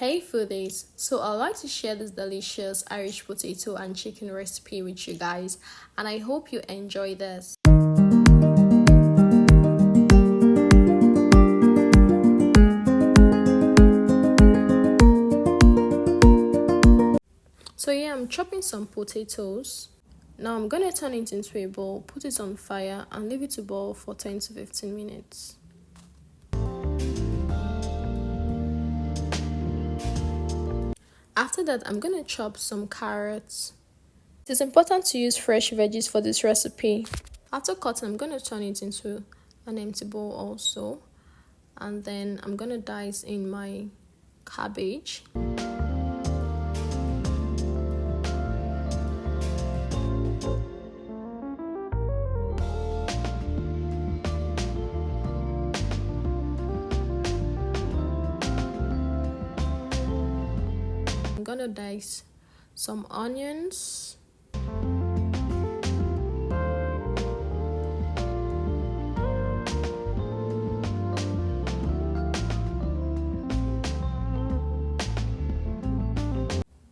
Hey foodies, so I'd like to share this delicious Irish potato and chicken recipe with you guys, and I hope you enjoy this. So yeah, I'm chopping some potatoes. Now I'm gonna turn it into a bowl, put it on fire and leave it to boil for 10 to 15 minutes. After that, I'm gonna chop some carrots. It is important to use fresh veggies for this recipe. After cutting, I'm gonna turn it into an empty bowl also, and then I'm gonna dice in my cabbage. I'm gonna dice some onions.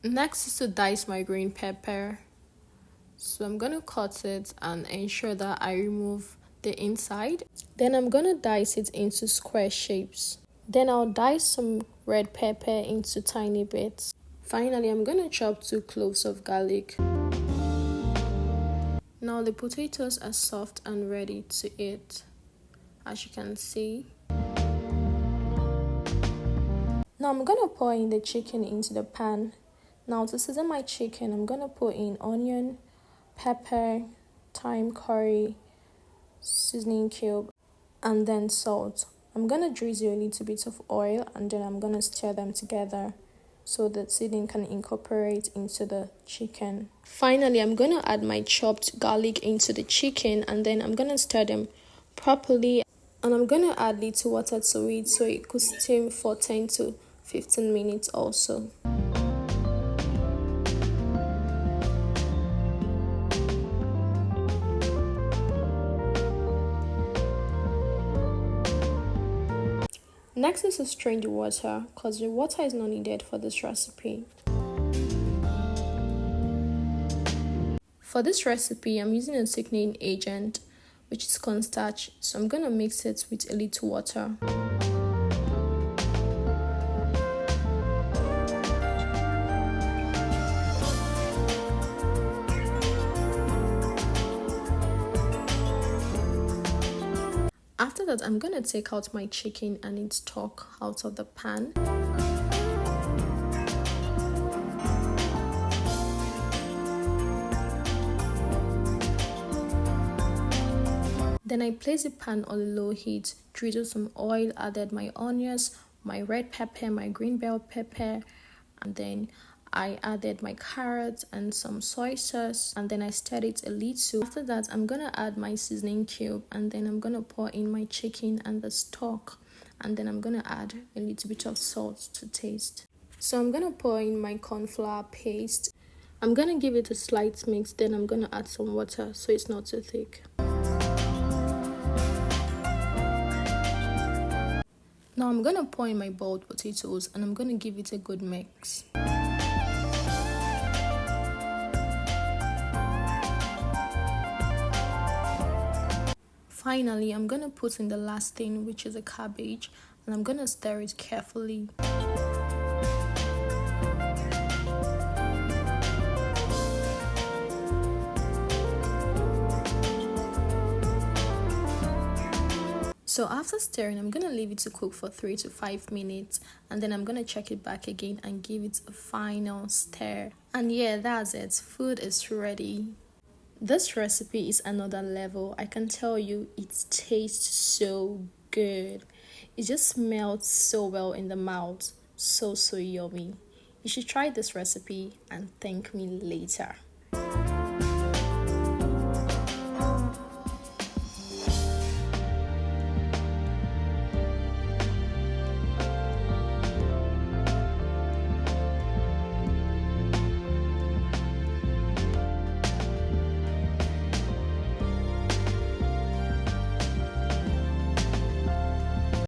Next is to dice my green pepper. So I'm gonna cut it and ensure that I remove the inside. Then I'm gonna dice it into square shapes. Then I'll dice some red pepper into tiny bits. Finally, I'm gonna chop 2 cloves of garlic. Now the potatoes are soft and ready to eat, as you can see. Now I'm gonna pour in the chicken into the pan. Now to season my chicken, I'm gonna put in onion, pepper, thyme, curry, seasoning cube, and then salt. I'm gonna drizzle a little bit of oil and then I'm gonna stir them together so that seasoning can incorporate into the chicken. Finally, I'm gonna add my chopped garlic into the chicken and then I'm gonna stir them properly, and I'm gonna add little water to it so it could steam for 10 to 15 minutes also. Next is to strain the water, because the water is not needed for this recipe. For this recipe, I'm using a thickening agent, which is cornstarch, so I'm going to mix it with a little water. After that, I'm gonna take out my chicken and its stock out of the pan. Then I place the pan on low heat, drizzled some oil, added my onions, my red pepper, my green bell pepper, and then I added my carrots and some soy sauce, and then I stirred it a little. After that, I'm gonna add my seasoning cube, and then I'm gonna pour in my chicken and the stock, and then I'm gonna add a little bit of salt to taste. So I'm gonna pour in my corn flour paste. I'm gonna give it a slight mix, then I'm gonna add some water so it's not too thick. Now I'm gonna pour in my boiled potatoes and I'm gonna give it a good mix. Finally, I'm gonna put in the last thing, which is a cabbage, and I'm gonna stir it carefully. So after stirring, I'm gonna leave it to cook for 3 to 5 minutes, and then I'm gonna check it back again and give it a final stir. And yeah, that's it. Food is ready. This recipe is another level. I can tell you, it tastes so good. It just melts so well in the mouth. So yummy. You should try this recipe and thank me later.